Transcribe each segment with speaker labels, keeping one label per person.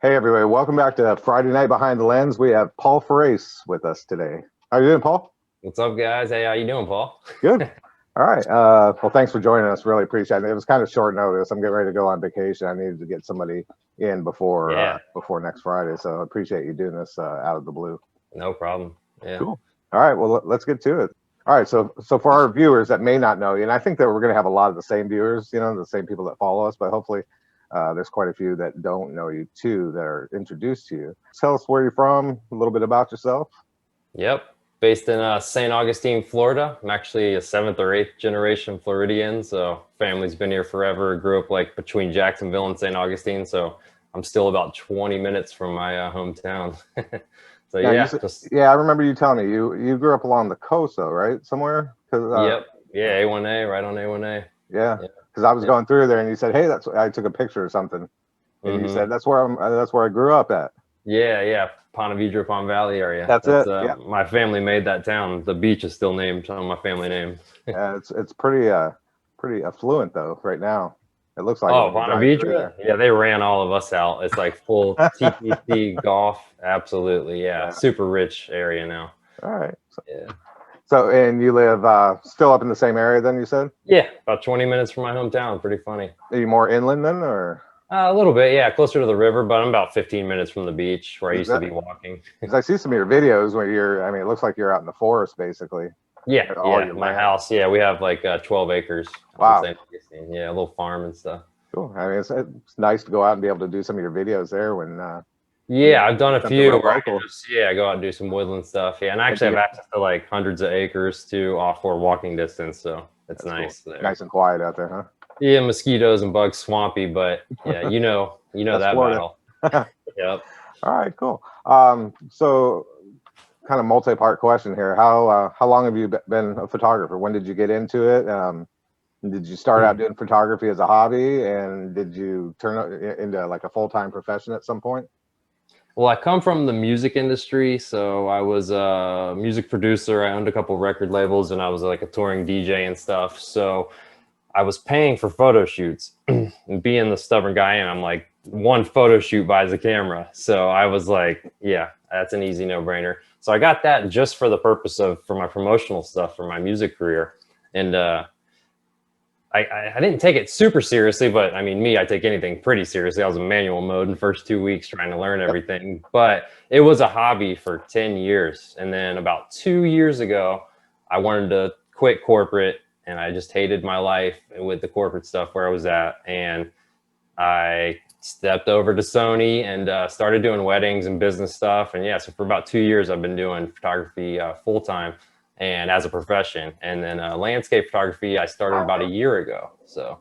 Speaker 1: Hey everybody, welcome back to Friday Night Behind the Lens. We have Paul Farace with us today. How are you doing, Paul?
Speaker 2: What's up, guys? Hey, how you doing, Paul?
Speaker 1: Good. All right. Well, thanks for joining us. Really appreciate it. It was kind of short notice. I'm getting ready to go on vacation. I needed to get somebody in
Speaker 2: Yeah,
Speaker 1: before next Friday. So I appreciate you doing this out of the blue.
Speaker 2: no problem. Yeah.
Speaker 1: Cool. All right. Well, let's get to it. All right. So for our viewers that may not know you, and I think that we're going to have a lot of the same viewers, the same people that follow us, but hopefully there's quite a few that don't know you too that are introduced to you. Tell us where you're from, a little bit about yourself.
Speaker 2: Yep. Based in St. Augustine, Florida. I'm actually a seventh or eighth generation Floridian, so family's been here forever. Grew up like between Jacksonville and St. Augustine, so I'm still about 20 minutes from my hometown. So
Speaker 1: Yeah,
Speaker 2: yeah, just
Speaker 1: yeah. I remember you telling me you grew up along the coast, though, right? Somewhere, because
Speaker 2: yep, yeah, A1A, right on A1A.
Speaker 1: yeah,
Speaker 2: Yeah,
Speaker 1: because I was
Speaker 2: yeah.
Speaker 1: going through there, and you said, "Hey, that's." I took a picture or something, and you
Speaker 2: hmm
Speaker 1: said, That's where I grew up at."
Speaker 2: Yeah, yeah, Ponte Vedra, Palm Valley area.
Speaker 1: That's
Speaker 2: That's
Speaker 1: it. Yeah,
Speaker 2: my family made that town. The beach is still named on my family name.
Speaker 1: it's pretty affluent though right now. It looks like it
Speaker 2: Oh,
Speaker 1: when you
Speaker 2: Ponte
Speaker 1: drive through
Speaker 2: Vedra?
Speaker 1: there.
Speaker 2: Yeah, they ran all of us out. It's like full TPC golf. Absolutely. Yeah.
Speaker 1: Yeah.
Speaker 2: Super rich area now.
Speaker 1: All right.
Speaker 2: Yeah.
Speaker 1: And you live still up in the same area then? You said?
Speaker 2: Yeah. About 20 minutes from my hometown. Pretty funny.
Speaker 1: Are you more inland then, or
Speaker 2: A little bit. Yeah. Closer to the river, but I'm about 15 minutes from the beach where I
Speaker 1: is
Speaker 2: used to
Speaker 1: that?
Speaker 2: be walking.
Speaker 1: Because I see some of your videos where you're. I mean, it looks like you're out in the forest basically.
Speaker 2: Yeah.
Speaker 1: All
Speaker 2: Yeah.
Speaker 1: your
Speaker 2: My
Speaker 1: land.
Speaker 2: house. Yeah. We have like 12 acres up in
Speaker 1: Wow.
Speaker 2: St. Augustine. Yeah. A little farm and stuff.
Speaker 1: Cool. I mean, it's nice to go out and be able to do some of your videos there when
Speaker 2: Yeah, I've done a
Speaker 1: something
Speaker 2: few
Speaker 1: real
Speaker 2: where I can
Speaker 1: local.
Speaker 2: just go out and do some woodland stuff. Yeah, and I
Speaker 1: And
Speaker 2: actually
Speaker 1: you
Speaker 2: have
Speaker 1: get,
Speaker 2: access to like hundreds of acres to off-road walking distance, so it's
Speaker 1: that's cool.
Speaker 2: nice there.
Speaker 1: Nice and quiet out there, huh?
Speaker 2: Yeah, mosquitoes and bugs, swampy, but yeah,
Speaker 1: That's
Speaker 2: that
Speaker 1: Florida.
Speaker 2: battle.
Speaker 1: All
Speaker 2: Yep.
Speaker 1: right, cool. So kind of multi-part question here. How long have you been a photographer? When did you get into it? Did you start out doing photography as a hobby, and did you turn it into like a full-time profession at some point?
Speaker 2: Well, I come from the music industry, so I was a music producer. I owned a couple record labels, and I was like a touring DJ and stuff. So I was paying for photo shoots, and being the stubborn guy I am, I'm like, one photo shoot buys a camera. So I was like, yeah, that's an easy no-brainer. So I got that just for the purpose of for my promotional stuff for my music career, and I didn't take it super seriously, but I mean, I take anything pretty seriously. I was in manual mode in the first 2 weeks trying to learn
Speaker 1: Yep.
Speaker 2: everything, but it was a hobby for 10 years. And then about 2 years ago, I wanted to quit corporate, and I just hated my life with the corporate stuff where I was at. And I stepped over to Sony and started doing weddings and business stuff. And yeah, so for about 2 years, I've been doing photography full time and as a profession. And then landscape photography, I started about a year ago. So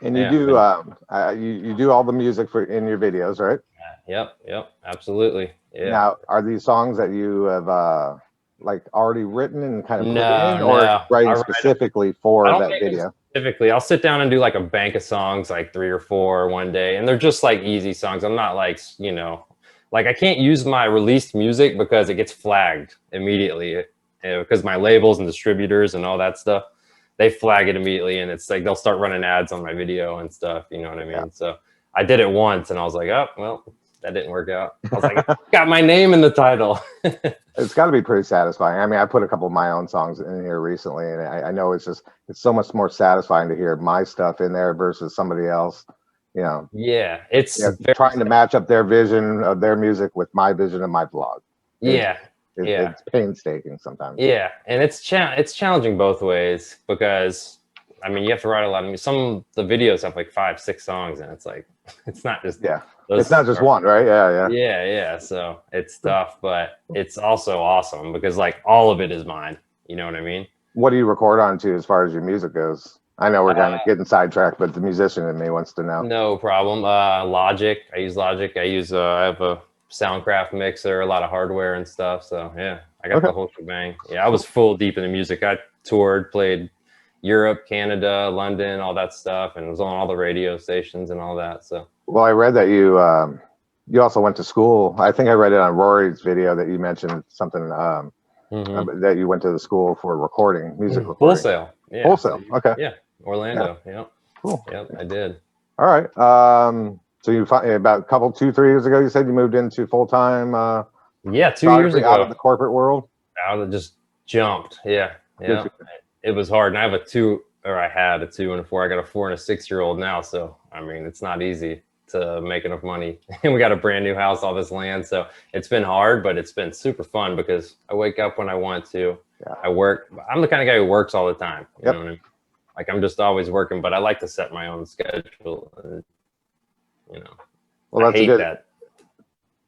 Speaker 1: And you
Speaker 2: yeah,
Speaker 1: do you do all the music for in your videos, right?
Speaker 2: yep, absolutely. Yeah.
Speaker 1: Now, are these songs that you have like already written and kind of put
Speaker 2: No,
Speaker 1: in, or
Speaker 2: no.
Speaker 1: writing
Speaker 2: I
Speaker 1: specifically
Speaker 2: I
Speaker 1: for
Speaker 2: don't
Speaker 1: that
Speaker 2: make them
Speaker 1: video?
Speaker 2: specifically. I'll sit down and do like a bank of songs, like 3 or 4 one day, and they're just like easy songs. I'm not like like I can't use my released music because it gets flagged immediately because my labels and distributors and all that stuff, they flag it immediately, and it's like they'll start running ads on my video and stuff. You know what I
Speaker 1: Yeah.
Speaker 2: mean? So I did it once, and I was like, oh well, that didn't work out. I was like, got my name in the title.
Speaker 1: It's got to be pretty satisfying. I mean, I put a couple of my own songs in here recently, and I know it's so much more satisfying to hear my stuff in there versus somebody else.
Speaker 2: Yeah, it's very
Speaker 1: Trying to match up their vision of their music with my vision of my vlog. It's
Speaker 2: yeah, yeah.
Speaker 1: it's painstaking sometimes.
Speaker 2: Yeah, and it's challenging both ways because I mean you have to write a lot of music. Some of the videos have like 5, 6 songs, and it's like it's not just
Speaker 1: Yeah, it's
Speaker 2: those.
Speaker 1: not just one, right? Yeah.
Speaker 2: Yeah. So it's tough, but it's also awesome because like all of it is mine. You know what I mean?
Speaker 1: What do you record on to as far as your music goes? I know we're kind
Speaker 2: Uh,
Speaker 1: of getting sidetracked, but the musician in me wants to know.
Speaker 2: no problem. Logic. I use Logic. I have a Soundcraft mixer, a lot of hardware and stuff. So yeah, I got
Speaker 1: Okay.
Speaker 2: the whole shebang. Yeah, I was full deep into music. I toured, played Europe, Canada, London, all that stuff, and was on all the radio stations and all that. So
Speaker 1: Well, I read that you also went to school. I think I read it on Rory's video that you mentioned something that you went to the school for recording, music recording.
Speaker 2: wholesale, yeah,
Speaker 1: Wholesale. Okay.
Speaker 2: yeah,
Speaker 1: Yeah.
Speaker 2: Orlando, yeah,
Speaker 1: Cool.
Speaker 2: yep, I did.
Speaker 1: All right. So you about a couple, 2, 3 years ago, you said you moved into full-time
Speaker 2: Yeah, 2 years
Speaker 1: photography out of
Speaker 2: ago.
Speaker 1: the corporate world.
Speaker 2: Out of just jumped. Yeah,
Speaker 1: Good
Speaker 2: yeah.
Speaker 1: for
Speaker 2: It was hard, and I have a 2, or I had a 2 and a 4. I got a 4 and a 6-year-old now, so I mean, it's not easy to make enough money. And we got a brand new house, all this land, so it's been hard, but it's been super fun because I wake up when I want to.
Speaker 1: Yeah.
Speaker 2: I work. I'm the kind of guy who works all the time. You
Speaker 1: Yep.
Speaker 2: know what I mean? Like I'm just always working, but I like to set my own schedule. And, you know,
Speaker 1: Well,
Speaker 2: I
Speaker 1: that's a
Speaker 2: hate
Speaker 1: good.
Speaker 2: that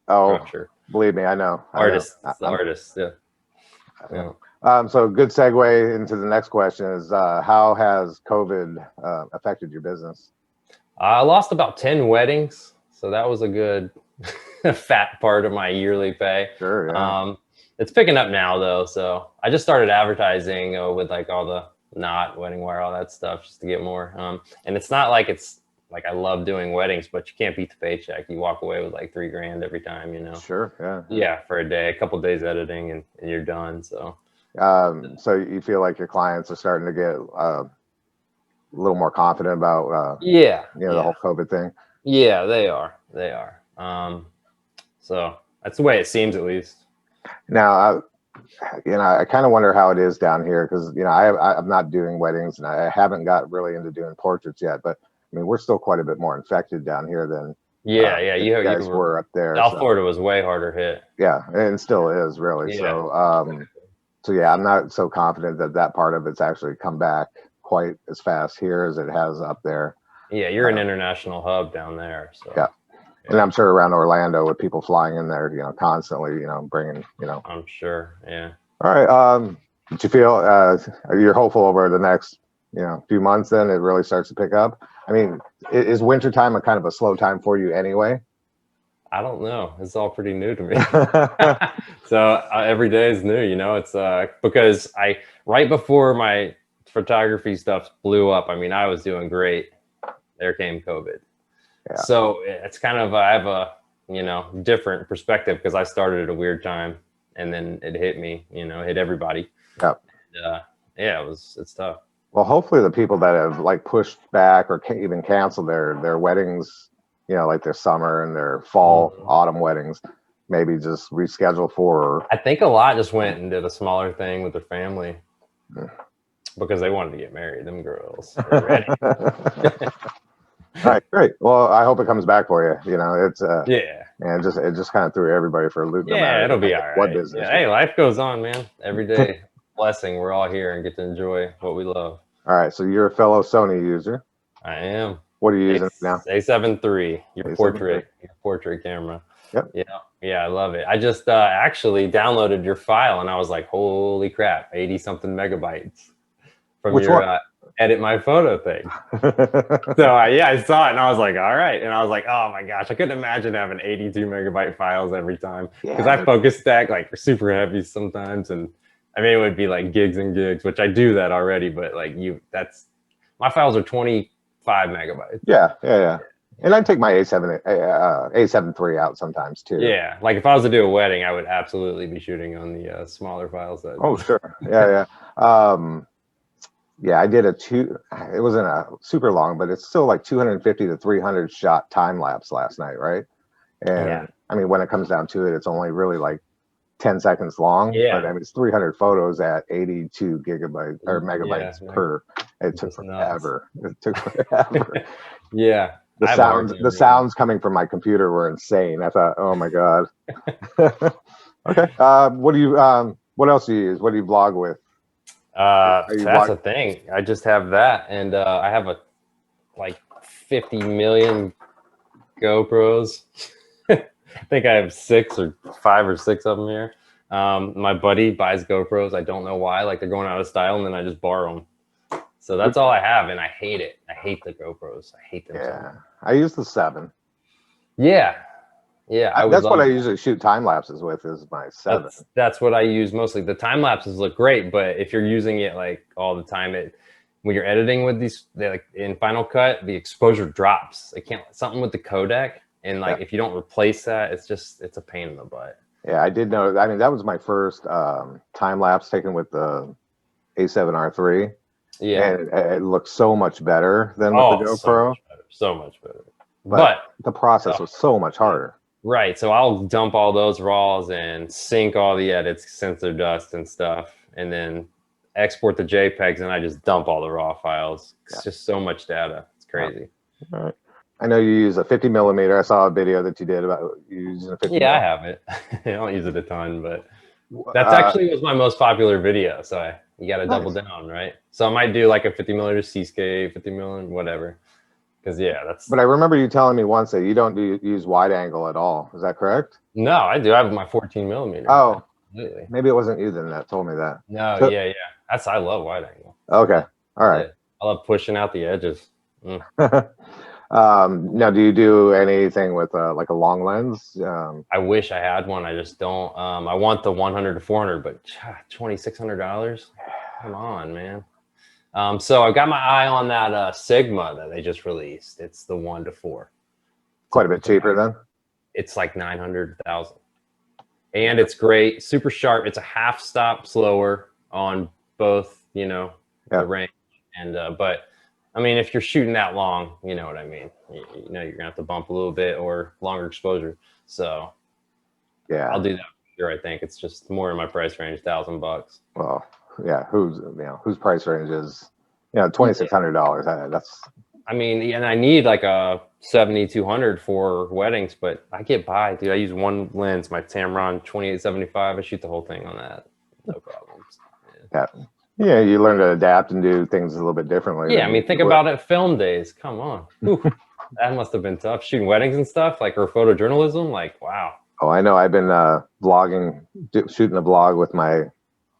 Speaker 1: Oh,
Speaker 2: structure.
Speaker 1: believe me, I know.
Speaker 2: Artists,
Speaker 1: I know.
Speaker 2: the artists. Yeah. Yeah.
Speaker 1: So good segue into the next question is how has COVID affected your business?
Speaker 2: I lost about 10 weddings, so that was a good fat part of my yearly pay.
Speaker 1: Sure, yeah.
Speaker 2: It's picking up now though, so I just started advertising with like all the knot, wedding wire, all that stuff, just to get more. And it's not like it's like I love doing weddings, but you can't beat the paycheck. You walk away with like $3,000 every time, you know.
Speaker 1: Sure, yeah.
Speaker 2: Yeah, for a day, a couple days editing, and you're done. So.
Speaker 1: So you feel like your clients are starting to get a little more confident about
Speaker 2: Yeah,
Speaker 1: the whole COVID thing.
Speaker 2: Yeah, they are. They are. So that's the way it seems, at least.
Speaker 1: Now, I kind of wonder how it is down here because I'm not doing weddings and I haven't got really into doing portraits yet. But I mean, we're still quite a bit more infected down here than
Speaker 2: You
Speaker 1: guys were up there.
Speaker 2: South Florida was way harder hit.
Speaker 1: Yeah, and still is really.
Speaker 2: Yeah.
Speaker 1: So yeah, I'm not so confident that part of it's actually come back quite as fast here as it has up there.
Speaker 2: Yeah, you're an international hub down there. So.
Speaker 1: Yeah. And I'm sure around Orlando with people flying in there, constantly, bringing,
Speaker 2: I'm sure. Yeah.
Speaker 1: All right. Did you feel you're hopeful over the next, few months? Then it really starts to pick up. I mean, is wintertime a kind of a slow time for you anyway?
Speaker 2: I don't know. It's all pretty new to me. So every day is new, It's because right before my photography stuff blew up, I mean, I was doing great. There came COVID. Yeah. So it's kind of, I have a, different perspective because I started at a weird time and then it hit me, hit everybody.
Speaker 1: Yep.
Speaker 2: And, it's tough.
Speaker 1: Well, hopefully the people that have like pushed back or even canceled their weddings, like their summer and their fall, autumn weddings, maybe just reschedule for.
Speaker 2: I think a lot just went and did a smaller thing with their family because they wanted to get married. Them girls were ready.
Speaker 1: All right, great. Well, I hope it comes back for you. It's
Speaker 2: yeah,
Speaker 1: and it just kind of threw everybody for a loop.
Speaker 2: Yeah,
Speaker 1: no matter
Speaker 2: it'll be all right.
Speaker 1: What business?
Speaker 2: Yeah, hey, life goes on, man. Every day, blessing. We're all here and get to enjoy what we love.
Speaker 1: All right, so you're a fellow Sony user.
Speaker 2: I am.
Speaker 1: What are you using now?
Speaker 2: A7 III, your portrait camera.
Speaker 1: Yep.
Speaker 2: Yeah, I love it. I just actually downloaded your file and I was like, holy crap, 80 something megabytes from
Speaker 1: Which
Speaker 2: your
Speaker 1: one?
Speaker 2: edit my photo thing. So I saw it and I was like, all right. And I was like, oh my gosh, I couldn't imagine having 82 megabyte files every time because I focus stack like super heavy sometimes. And I mean, it would be like gigs and gigs, which I do that already, but like my files are 25 megabytes.
Speaker 1: Yeah. And I take my A7 III out sometimes too.
Speaker 2: Yeah, like if I was to do a wedding, I would absolutely be shooting on the smaller files.
Speaker 1: Oh, sure. Yeah. Yeah, I did it wasn't a super long, but it's still like 250 to 300 shot time lapse last night, right? And I mean, when it comes down to it, it's only really like 10 seconds long.
Speaker 2: Yeah.
Speaker 1: But I mean, it's 300 photos at 82 gigabytes or megabytes per. It took forever. It took forever.
Speaker 2: Yeah.
Speaker 1: The sounds coming from my computer were insane. I thought, oh my God. Okay. What else do you use? What do you vlog with?
Speaker 2: That's the thing. I just have that, and I have like 50 million GoPros. I think I have 5 or 6 of them here. My buddy buys GoPros. I don't know why. Like they're going out of style, and then I just borrow them. So that's all I have, and I hate it. I hate the GoPros. I hate them.
Speaker 1: Yeah, I use the 7.
Speaker 2: Yeah.
Speaker 1: That's what I usually shoot time lapses with. Is my 7.
Speaker 2: That's what I use mostly. The time lapses look great, but if you're using it like all the time, when you're editing with these, like in Final Cut, the exposure drops. It can't something with the codec, and like if you don't replace that, it's a pain in the butt.
Speaker 1: Yeah, I did know. I mean, that was my first time lapse taken with the A7R III.
Speaker 2: Yeah,
Speaker 1: and it looks so much better than with the GoPro.
Speaker 2: So much better. but
Speaker 1: the process was so much harder.
Speaker 2: Right. So I'll dump all those raws and sync all the edits, sensor dust and stuff, and then export the JPEGs, and I just dump all the raw files. It's just so much data. It's crazy.
Speaker 1: All right. I know you use a 50 millimeter. I saw a video that you did about using a 50
Speaker 2: Yeah, I
Speaker 1: mil.
Speaker 2: have it. I don't use it a ton, but that's actually was my most popular video. So you got to double down, right? So I might do like a 50 millimeter Seascape, 50 millimeter, whatever. Because yeah, that's.
Speaker 1: But I remember you telling me once that you don't use wide angle at all. Is that correct?
Speaker 2: No, I do. I have my 14 millimeter.
Speaker 1: Oh,
Speaker 2: absolutely.
Speaker 1: Maybe it wasn't you then that told me that.
Speaker 2: No,
Speaker 1: So,
Speaker 2: yeah. I love wide angle.
Speaker 1: Okay, all right.
Speaker 2: Yeah. I love pushing out the edges.
Speaker 1: Now, do you do anything with like a long lens?
Speaker 2: I wish I had one. I just don't. I want the 100 to 400, but $2,600. Come on, man. So I got my eye on that Sigma that they just released. It's the 1 to 4.
Speaker 1: Quite a bit cheaper then.
Speaker 2: It's like 900,000, and it's great, super sharp. It's a half stop slower on both, the range, and but I mean, if you're shooting that long, you know what I mean. You're gonna have to bump a little bit or longer exposure. So
Speaker 1: yeah,
Speaker 2: I'll do that for sure. I think it's just more in my price range, $1,000.
Speaker 1: Well, yeah, whose price range is $2,600. That's.
Speaker 2: I mean, and I need like a 70-200 for weddings, but I get by, dude. I use one lens, my Tamron 28-75. I shoot the whole thing on that, no problems.
Speaker 1: Yeah, you learn to adapt and do things a little bit differently.
Speaker 2: Yeah, I mean, think about it. Film days, come on. That must have been tough. Shooting weddings and stuff, like, or photojournalism, like, wow.
Speaker 1: Oh, I know. I've been vlogging, shooting a vlog with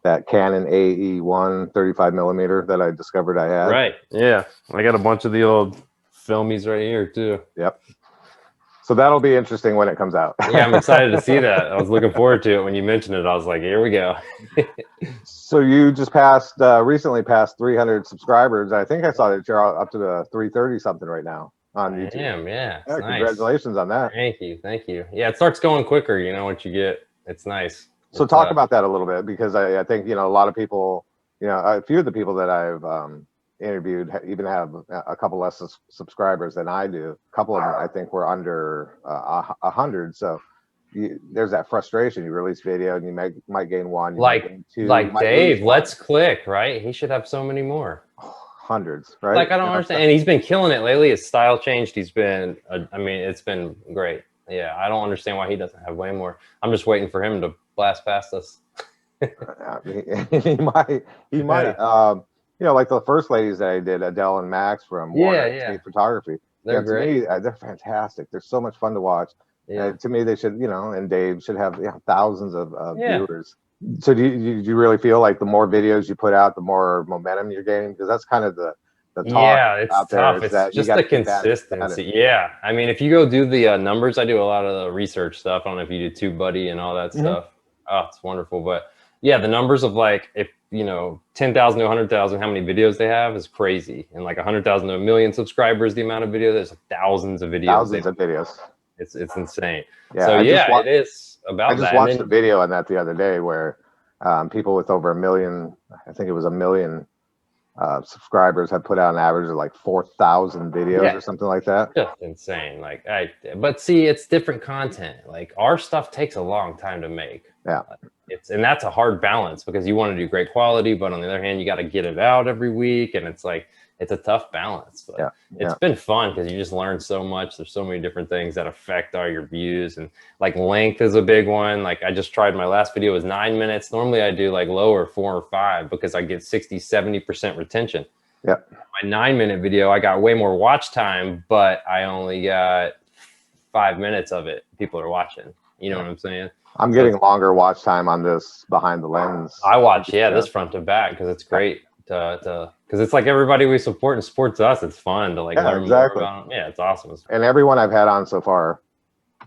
Speaker 1: that Canon AE1 35 millimeter that I discovered I had.
Speaker 2: Right. Yeah. I got a bunch of the old filmies right here too.
Speaker 1: Yep. So that'll be interesting when it comes out.
Speaker 2: Yeah, I'm excited to see that. I was looking forward to it when you mentioned it. I was like, here we go.
Speaker 1: So you just recently passed 300 subscribers. I think I saw that you're up to the 330 something right now on YouTube.
Speaker 2: Yeah.
Speaker 1: Nice.
Speaker 2: Nice.
Speaker 1: Congratulations on that.
Speaker 2: Thank you. Yeah, it starts going quicker. You know what you get. It's nice.
Speaker 1: So talk about that a little bit, because I think, a lot of people, a few of the people that I've interviewed even have a couple less subscribers than I do. A couple of them, I think, were under 100. So there's that frustration. You release video and you might gain one.
Speaker 2: Like
Speaker 1: gain two,
Speaker 2: like Dave, Let's Click, right? He should have so many more.
Speaker 1: Hundreds, right?
Speaker 2: Like, I don't understand. And he's been killing it lately. His style changed. He's been, it's been great. Yeah, I don't understand why he doesn't have way more. I'm just waiting for him to blast past us.
Speaker 1: He might. Yeah. Like the first ladies that I did, Adele and Max from State Photography.
Speaker 2: They're great.
Speaker 1: To me, they're fantastic. They're so much fun to watch.
Speaker 2: Yeah.
Speaker 1: To me, they should, and Dave should have thousands of viewers. So do you really feel like the more videos you put out, the more momentum you're gaining? Because that's kind of the talk
Speaker 2: it's
Speaker 1: out there.
Speaker 2: tough. It's just the consistency. Yeah. I mean, if you go do the numbers, I do a lot of the research stuff. I don't know if you do TubeBuddy and all that stuff. Oh, it's wonderful. But yeah, the numbers of like, if 10,000 to 100,000, how many videos they have is crazy. And like 100,000 to a million subscribers, the amount of videos, there's like thousands of videos. It's insane. Yeah, so it is about that.
Speaker 1: I just watched a video on that the other day where people with over 1 million, I think it was 1 million subscribers, had put out an average of like 4,000 videos or something like that.
Speaker 2: Just insane. But see, it's different content. Like, our stuff takes a long time to make.
Speaker 1: Yeah.
Speaker 2: And that's a hard balance, because you want to do great quality, but on the other hand, you got to get it out every week. And it's like, it's a tough balance, but it's been fun because you just learn so much. There's so many different things that affect all your views, and like length is a big one. Like, I just tried, my last video was 9 minutes. Normally I do like lower, 4 or 5, because I get 60-70% retention.
Speaker 1: Yeah.
Speaker 2: My 9-minute video, I got way more watch time, but I only got 5 minutes of it. People are watching. You know what I'm saying?
Speaker 1: I'm getting longer watch time on this behind the lens.
Speaker 2: I watch, this front to back, because it's great because it's like everybody we support and supports us. It's fun to like learn more about them. Yeah, it's awesome.
Speaker 1: And everyone I've had on so far,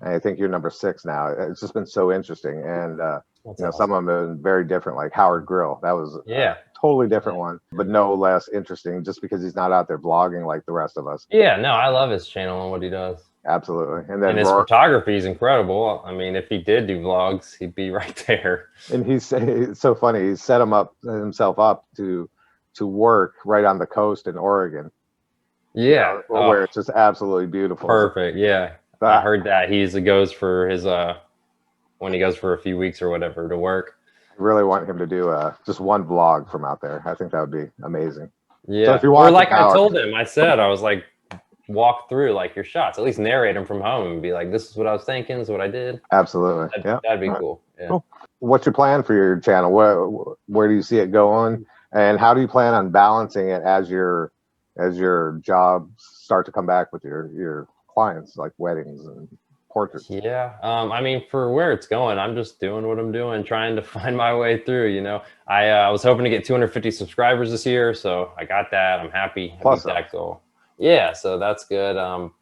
Speaker 1: I think you're number 6 now. It's just been so interesting, and awesome. Some of them have been very different. Like Howard Grill, that was a totally different one, but no less interesting, just because he's not out there vlogging like the rest of us.
Speaker 2: Yeah, no, I love his channel and what he does.
Speaker 1: Absolutely. And then
Speaker 2: his photography is incredible. I mean, if he did do vlogs, he'd be right there.
Speaker 1: And it's so funny. He set himself up to work right on the coast in Oregon.
Speaker 2: Yeah.
Speaker 1: where
Speaker 2: Oh,
Speaker 1: it's just absolutely beautiful. So
Speaker 2: perfect. Yeah. I
Speaker 1: that,
Speaker 2: heard that goes for his when he goes for a few weeks or whatever to work.
Speaker 1: I really want him to do just one vlog from out there. I think that would be amazing. So if
Speaker 2: Yeah.
Speaker 1: you're
Speaker 2: Or
Speaker 1: watching
Speaker 2: like I
Speaker 1: Howard,
Speaker 2: told him, I was like, walk through like your shots, at least narrate them from home and be like, this is what I was thinking, this is what I did.
Speaker 1: absolutely, yeah.
Speaker 2: That'd be
Speaker 1: All right,
Speaker 2: cool. Yeah.
Speaker 1: cool. What's your plan for your channel? Where do you see it going, and how do you plan on balancing it as your jobs start to come back with your clients, like weddings and portraits?
Speaker 2: Yeah. I mean, for where it's going, I'm just doing what I'm doing, trying to find my way through, you know. I was hoping to get 250 subscribers this year, so I got that. I'm happy. I
Speaker 1: Plus,
Speaker 2: beat that goal. Yeah, so that's good. I'm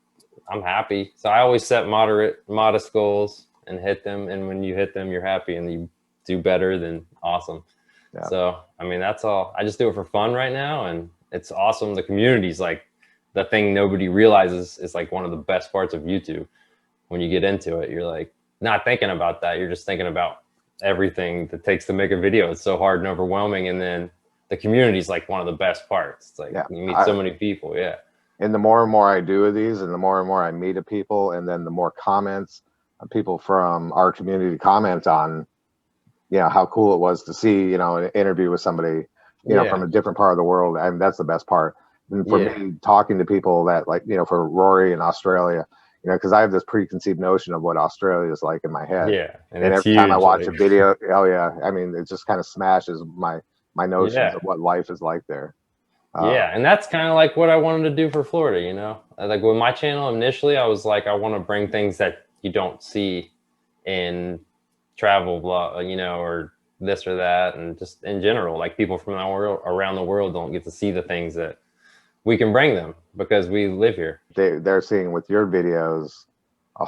Speaker 2: happy. So I always set modest goals and hit them. And when you hit them, you're happy and you do better, then awesome.
Speaker 1: yeah,
Speaker 2: So, I mean, that's all. I just do it for fun right now. And it's awesome. The community's like the thing nobody realizes is like one of the best parts of YouTube. When you get into it, you're like not thinking about that. You're just thinking about everything that takes to make a video. It's so hard and overwhelming. And then the community's like one of the best parts. It's like
Speaker 1: yeah.
Speaker 2: you meet so many people. Yeah.
Speaker 1: And the more and more I do of these, and the more I meet of people, and then the more comments people from our community comment on, how cool it was to see, an interview with somebody, from
Speaker 2: Yeah.
Speaker 1: a different part of the world. And that's the best part. And for
Speaker 2: Yeah.
Speaker 1: me, talking to people that like, for Rory in Australia, because I have this preconceived notion of what Australia is like in my head.
Speaker 2: Yeah. And
Speaker 1: And
Speaker 2: it's
Speaker 1: every time I
Speaker 2: huge.
Speaker 1: watch
Speaker 2: Like,
Speaker 1: a video, oh yeah, I mean, it just kind of smashes my notions
Speaker 2: yeah.
Speaker 1: of what life is like there.
Speaker 2: Yeah, and that's kind of like what I wanted to do for Florida, you know? Like with my channel initially, I was like, I want to bring things that you don't see in travel blog, or this or that, and just in general, like people from around the world don't get to see the things that we can bring them because we live here.
Speaker 1: They're seeing with your videos a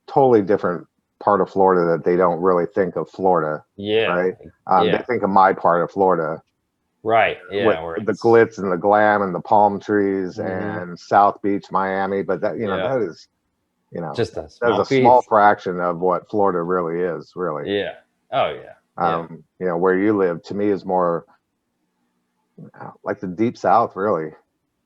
Speaker 1: totally different part of Florida that they don't really think of Florida,
Speaker 2: Yeah,
Speaker 1: right? They
Speaker 2: yeah,
Speaker 1: think of my part of Florida
Speaker 2: right,
Speaker 1: with
Speaker 2: yeah, where
Speaker 1: the
Speaker 2: it's
Speaker 1: glitz and the glam and the palm trees
Speaker 2: mhm,
Speaker 1: and South Beach, Miami, but that
Speaker 2: yeah,
Speaker 1: that is
Speaker 2: just a
Speaker 1: that is
Speaker 2: small
Speaker 1: a small
Speaker 2: piece.
Speaker 1: fraction of what Florida really is, really.
Speaker 2: Yeah, oh yeah, yeah.
Speaker 1: Where you live to me is more like the deep South, really.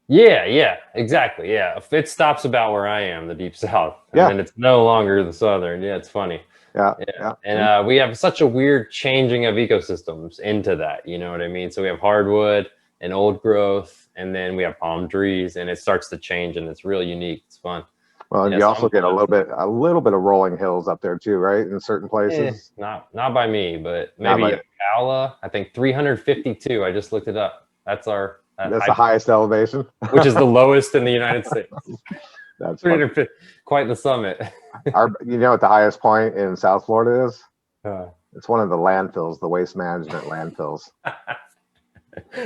Speaker 2: Yeah, yeah, exactly. Yeah, if it stops about where I am, the deep south, and
Speaker 1: Yeah,
Speaker 2: then it's no longer the southern. Yeah, it's funny.
Speaker 1: yeah,
Speaker 2: Yeah,
Speaker 1: yeah.
Speaker 2: and we have such a weird changing of ecosystems into that. You know what I mean? So we have hardwood and old growth, and then we have palm trees, and it starts to change, and it's really unique. It's fun.
Speaker 1: Well, and
Speaker 2: Yeah,
Speaker 1: you
Speaker 2: so
Speaker 1: also get a little bit of rolling hills up there too, right? In certain places.
Speaker 2: not by me, but
Speaker 1: Not
Speaker 2: maybe
Speaker 1: by
Speaker 2: Ocala. I think 352. I just looked it up. That's our
Speaker 1: That's the
Speaker 2: high point,
Speaker 1: highest elevation.
Speaker 2: which is the lowest in the United States.
Speaker 1: That's funny.
Speaker 2: 350, quite the summit.
Speaker 1: You know what the highest point in South Florida is?
Speaker 2: Uh,
Speaker 1: It's one of the landfills, the waste management landfills.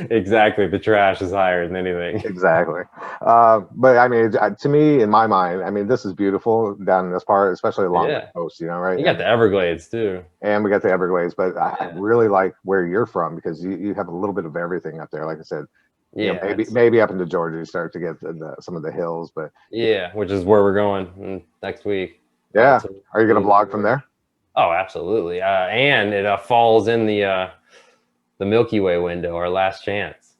Speaker 2: exactly. The trash is higher than anything.
Speaker 1: Exactly. But I mean, to me, in my mind, I mean, this is beautiful down in this part, especially along the
Speaker 2: Yeah.
Speaker 1: coast, right?
Speaker 2: You got the Everglades too.
Speaker 1: And we got the Everglades, but I
Speaker 2: Yeah.
Speaker 1: really like where you're from because you have a little bit of everything up there. Like I said,
Speaker 2: Yeah.
Speaker 1: maybe up into Georgia you start to get some of the hills, but
Speaker 2: Yeah. Which is where we're going next week.
Speaker 1: yeah.
Speaker 2: To
Speaker 1: Are you going to
Speaker 2: the
Speaker 1: vlog from there?
Speaker 2: Oh, absolutely. And it falls in the Milky Way window, our last chance.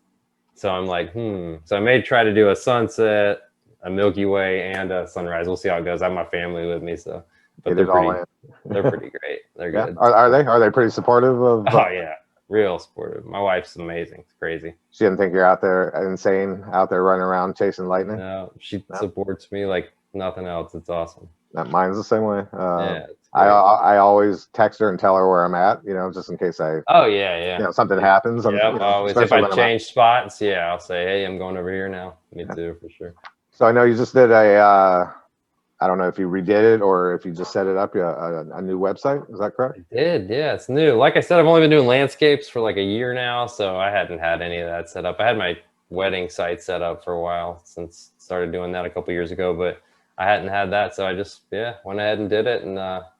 Speaker 2: So I'm like, So I may try to do a sunset, a Milky Way, and a sunrise. We'll see how it goes. I have my family with me, so but
Speaker 1: Get it all in.
Speaker 2: they're pretty great. They're
Speaker 1: Yeah.
Speaker 2: good.
Speaker 1: Are they pretty supportive of?
Speaker 2: Oh yeah, real supportive. My wife's amazing. It's crazy.
Speaker 1: She didn't think you're out there insane, out there running around chasing lightning.
Speaker 2: No, she
Speaker 1: No?
Speaker 2: supports me like nothing else. It's awesome.
Speaker 1: Mine's the same way.
Speaker 2: Yeah, it's
Speaker 1: I
Speaker 2: great.
Speaker 1: I always text her and tell her where I'm at, just in case
Speaker 2: Oh yeah, yeah.
Speaker 1: something happens.
Speaker 2: Yep. Always. If
Speaker 1: Especially
Speaker 2: I
Speaker 1: when I'm
Speaker 2: change spots, yeah, I'll say, hey, I'm going over here now. Me too, for sure.
Speaker 1: So I know you just did I don't know if you redid it or if you just set it up, a new website. Is that correct?
Speaker 2: I did, yeah. It's new. Like I said, I've only been doing landscapes for like a year now, so I hadn't had any of that set up. I had my wedding site set up for a while since started doing that a couple years ago, but I hadn't had that, so I just went ahead and did it. And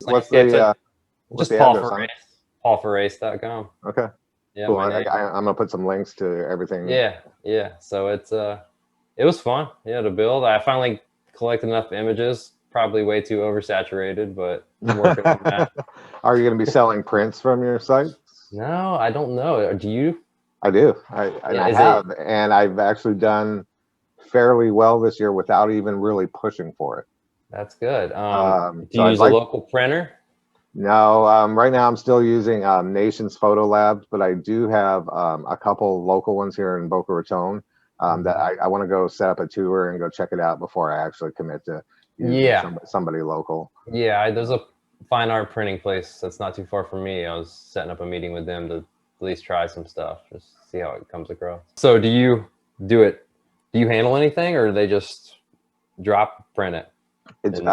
Speaker 1: What's
Speaker 2: just
Speaker 1: the
Speaker 2: Paul
Speaker 1: address on
Speaker 2: Farace,
Speaker 1: it?
Speaker 2: paulfarace.com.
Speaker 1: Okay,
Speaker 2: Yeah,
Speaker 1: cool.
Speaker 2: my name.
Speaker 1: I'm gonna put some links to everything.
Speaker 2: Yeah, yeah. So it was fun, to build. I finally collected enough images, probably way too oversaturated, but I'm working on that.
Speaker 1: Are you going to be selling prints from your site?
Speaker 2: No, I don't know. Do you?
Speaker 1: I do.
Speaker 2: Yeah,
Speaker 1: I have, and I've actually done fairly well this year without even really pushing for it.
Speaker 2: That's good. Do
Speaker 1: So
Speaker 2: you use a local printer?
Speaker 1: No, right now I'm still using Nations Photo Labs, but I do have a couple local ones here in Boca Raton that I want to go set up a tour and go check it out before I actually commit to using somebody local.
Speaker 2: Yeah, there's a fine art printing place that's not too far from me. I was setting up a meeting with them to at least try some stuff, just see how it comes across. So do you handle anything, or do they just drop print it?
Speaker 1: It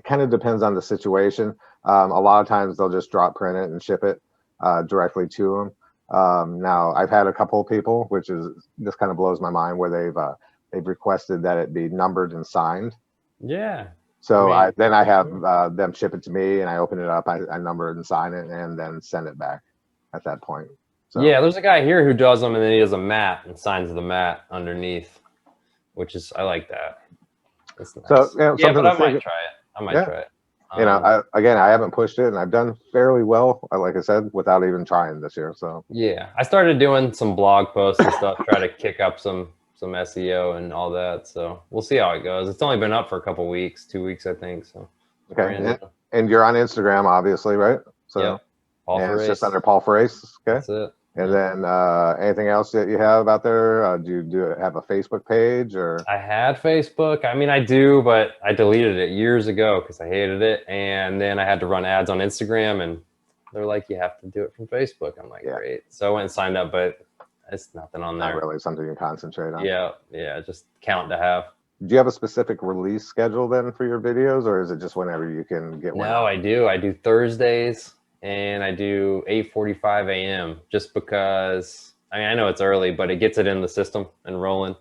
Speaker 1: kind of depends on the situation. A lot of times they'll just drop print it and ship it directly to them. Now I've had a couple of people, which is this kind of blows my mind, where they've requested that it be numbered and signed.
Speaker 2: Yeah.
Speaker 1: So I have them ship it to me, and I open it up, I number it and sign it, and then send it back at that point. So,
Speaker 2: yeah, there's a guy here who does them, and then he does a mat and signs the mat underneath, which is, I like that. That's nice.
Speaker 1: So
Speaker 2: yeah, but I might try it. I might try it.
Speaker 1: I haven't pushed it, and I've done fairly well, like I said, without even trying this year. So
Speaker 2: yeah, I started doing some blog posts and stuff, try to kick up some SEO and all that. So we'll see how it goes. It's only been up for a couple weeks, 2 weeks, I think. So
Speaker 1: okay, and you're on Instagram, obviously, right? So
Speaker 2: yeah, Paul Farace.
Speaker 1: It's just under Paul Farace. Okay,
Speaker 2: that's it.
Speaker 1: And then anything else that you have out there? Do you have a Facebook page or?
Speaker 2: I had Facebook. I mean, I do, but I deleted it years ago because I hated it. And then I had to run ads on Instagram, and they're like, you have to do it from Facebook. I'm like, great. So I went and signed up, but it's nothing on there.
Speaker 1: Not really something you concentrate on.
Speaker 2: Yeah, just count to have.
Speaker 1: Do you have a specific release schedule then for your videos, or is it just whenever you can get one?
Speaker 2: No, I do. I do Thursdays. And I do 8:45 a.m. just because, I mean, I know it's early, but it gets it in the system and rolling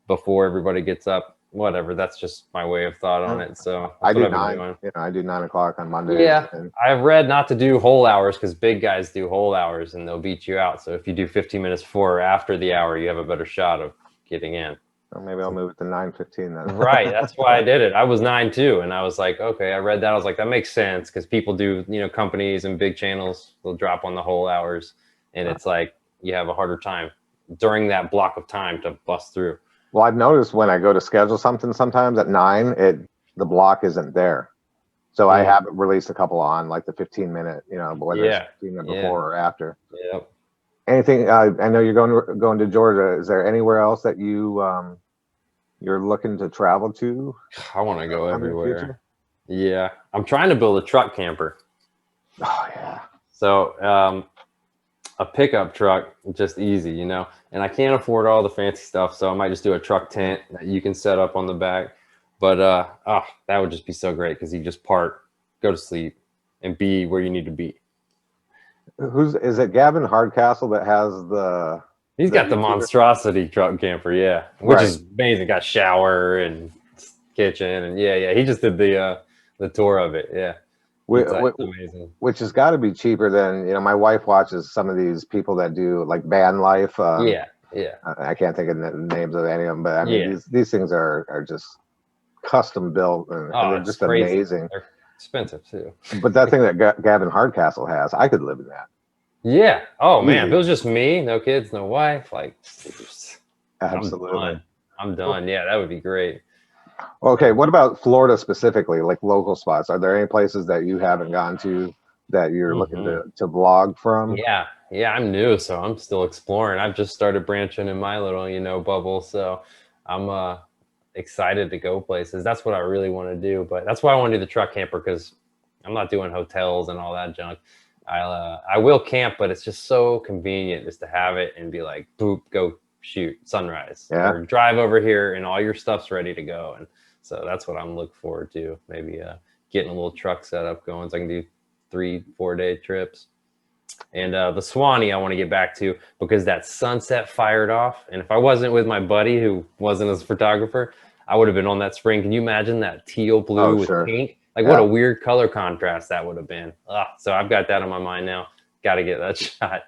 Speaker 2: before everybody gets up. Whatever, that's just my way of thought on it. So
Speaker 1: I do 9. I do 9 o'clock on Monday.
Speaker 2: Yeah, I've read not to do whole hours because big guys do whole hours and they'll beat you out. So if you do 15 minutes before or after the hour, you have a better shot of getting in.
Speaker 1: Or maybe I'll move it to 9:15 then.
Speaker 2: Right, that's why I did it. I was 9 too, and I was like, okay, I read that. I was like, that makes sense because people do, companies and big channels will drop on the whole hours, and it's like you have a harder time during that block of time to bust through.
Speaker 1: Well, I've noticed when I go to schedule something sometimes at 9, the block isn't there. So I have released a couple on like the 15-minute, but whether it's 15 minutes before or after.
Speaker 2: Yep.
Speaker 1: Anything? I know you're going to Georgia. Is there anywhere else that you're looking to travel to?
Speaker 2: I want to go everywhere. Yeah, I'm trying to build a truck camper.
Speaker 1: Oh yeah.
Speaker 2: So a pickup truck, just easy, and I can't afford all the fancy stuff, so I might just do a truck tent that you can set up on the back. But that would just be so great because you just park, go to sleep, and be where you need to be.
Speaker 1: Is it Gavin Hardcastle that has the?
Speaker 2: He's got the monstrosity truck camper, which is amazing. Got shower and kitchen, and he just did the tour of it, amazing. Which has got to be cheaper than my wife watches some of these people that do like van life.
Speaker 1: I can't think of the names of any of them, but I mean these things are just custom built and they're just crazy. Amazing.
Speaker 2: They're expensive too.
Speaker 1: But that thing that Gavin Hardcastle has, I could live in that.
Speaker 2: Yeah. Oh man, if it was just me, no kids, no wife, like
Speaker 1: absolutely.
Speaker 2: I'm done. Yeah, that would be great.
Speaker 1: Okay, what about Florida specifically, like local spots? Are there any places that you haven't gone to that you're looking to vlog from?
Speaker 2: Yeah, I'm new, so I'm still exploring. I've just started branching in my little, bubble, so I'm excited to go places. That's what I really want to do, but that's why I want to do the truck camper because I'm not doing hotels and all that junk. I will camp, but it's just so convenient just to have it and be like, boop, go shoot sunrise or drive over here and all your stuff's ready to go. And so that's what I'm looking forward to. Maybe getting a little truck setup going so I can do 3-4 day trips. And the Swanee I want to get back to because that sunset fired off. And if I wasn't with my buddy who wasn't a photographer, I would have been on that spring. Can you imagine that teal blue with pink? Like what a weird color contrast that would have been. So I've got that on my mind now. Got to get that shot.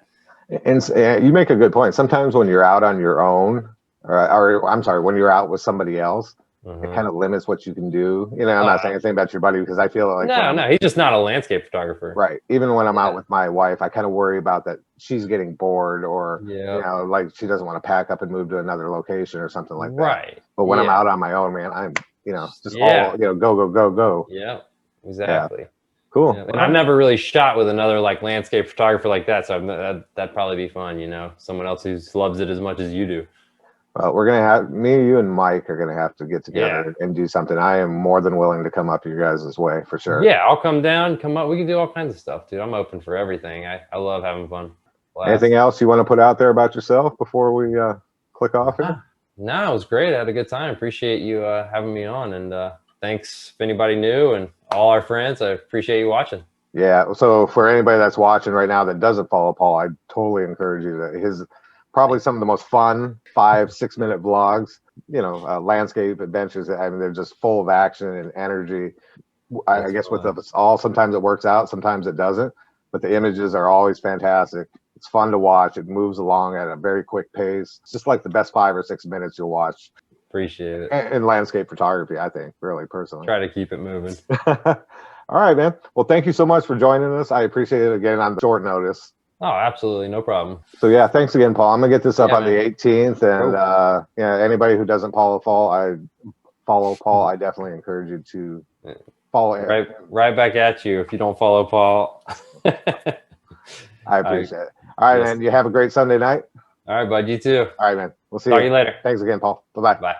Speaker 1: And you make a good point. Sometimes when you're out on your own, or I'm sorry, when you're out with somebody else, it kind of limits what you can do. I'm not saying anything about your buddy because I feel like
Speaker 2: no, he's just not a landscape photographer.
Speaker 1: Right. Even when I'm out with my wife, I kind of worry about that she's getting bored, or
Speaker 2: Yeah.
Speaker 1: you know, like she doesn't want to pack up and move to another location or something like that.
Speaker 2: Right.
Speaker 1: But when I'm
Speaker 2: Yeah.
Speaker 1: out on my own, man, I'm, you know, just
Speaker 2: Yeah.
Speaker 1: all, you know, go, go, go, go.
Speaker 2: Yeah. Exactly.
Speaker 1: Cool.
Speaker 2: Yeah. And I've never really shot with another like landscape photographer like that, so that'd probably be fun, you know, someone else who loves it as much as you do.
Speaker 1: Well, we're gonna have me, you, and Mike are gonna have to get together
Speaker 2: Yeah.
Speaker 1: and do something. I am more than willing to come up your guys' way for sure.
Speaker 2: Yeah, I'll come down, come up. We can do all kinds of stuff, dude. I'm open for everything. I love having fun. Blast.
Speaker 1: Anything else you want to put out there about yourself before we click off here?
Speaker 2: No, it was great. I had a good time. Appreciate you having me on, and thanks if anybody new and all our friends. I appreciate you watching.
Speaker 1: Yeah. So for anybody that's watching right now that doesn't follow Paul, I totally encourage you to his probably some of the most fun 5-6 minute vlogs, you know, landscape adventures. I mean, they're just full of action and energy. I guess with us all, sometimes it works out, sometimes it doesn't, but the images are always fantastic. It's fun to watch. It moves along at a very quick pace. It's just like the best 5 or 6 minutes you'll watch.
Speaker 2: Appreciate it.
Speaker 1: In landscape photography, I think, really personally.
Speaker 2: Try to keep it moving.
Speaker 1: All right, man. Well, thank you so much for joining us. I appreciate it again on short notice.
Speaker 2: Oh, absolutely. No problem.
Speaker 1: So yeah, thanks again, Paul. I'm gonna get this up on the 18th, and
Speaker 2: Cool.
Speaker 1: yeah, anybody who doesn't follow Paul, I definitely encourage you to follow him.
Speaker 2: Right back at you if you don't follow Paul.
Speaker 1: I appreciate it. All right, man. You have a great Sunday night.
Speaker 2: All right, bud. You too.
Speaker 1: All right, man. We'll see
Speaker 2: you later.
Speaker 1: Thanks again, Paul. Bye-bye.
Speaker 2: Bye.